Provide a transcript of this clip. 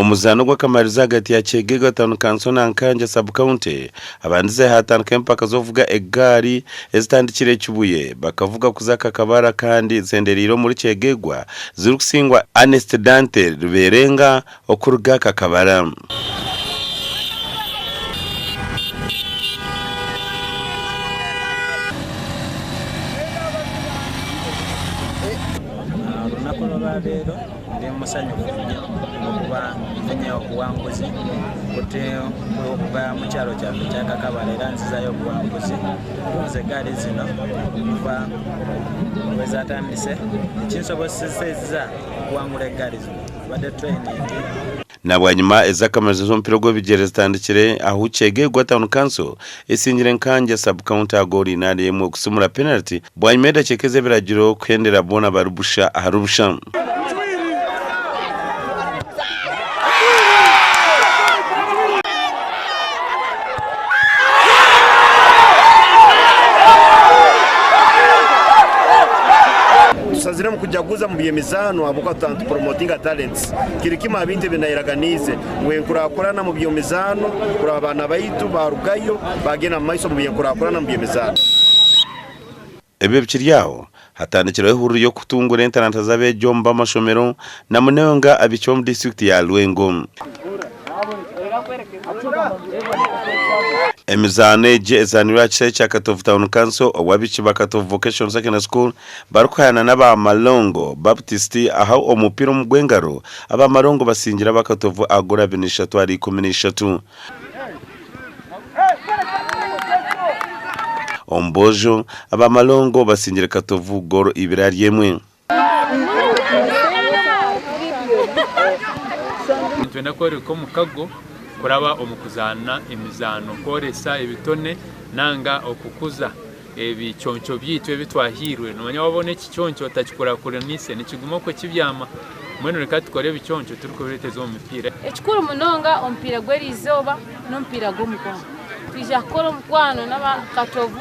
omuzano gw'akamariza hagati ya Kyegegwa Town Council na Nkanja Sub County abandize hatandika Empaka zovuga egari ezitandikire Kibuye bakavuga kuzaka kabara kandi zenderiro muri Kyegegwa ziri kusingwa Honest Dante ruberenga okuruga kakabara. Rero ndi musanyu kuba nfanya okuwanguzi kuteo kuba mu kyalo kya Kakabala era nzizayo okuwanguzi nze gari zino kuba wezatandise kinsoboseza kuwangula gari zino bade training Nabwanyuma ezakamariza zompiro gwo bigere zitandikire aho Kyegegwa Town Council esingire Nkanja Sub County agori nari yemwe okusumura penalty bwanyuma Kyekeze biragiro kwendera bona barubusha aharubusha. Sazira mukujaguza mu byemizano abuka tantu promoting talents kirikima binte binayiraganize mwenkurakorana mu byemizano kuri abana bayitu barugayo bagena maiso mu byekurakorana mu byemizano. Ebe bikiryaho hatandikiraho ihuriro yo kutungura internet zabe jomba mashomero na munenga abicho mu district ya Lwengo. Emizane je ezanira cya Katovu Town Council wabichi bakatovu Vocational Secondary School barukana naba Malongo Baptist aho omupira mu Gwengaro aba Malongo basingira bakatovu agora binishatu ari 13 Ombojo aba Malongo basingira Katovu goro ibirari yemwe. Ntwenda ko mukago kuraba omukuzana emizano koresa ebitone nanga okukuza ebichoncho byitwe bitwahirwe nomanya wabone kichoncho atakikora kure nise nikigumo ko kibyama mwene reka tukore bichoncho turiko bireteza omupira ekikuru munonga ompira gwerizoba nompira gwomukwano tija koro mukwano naba Katovu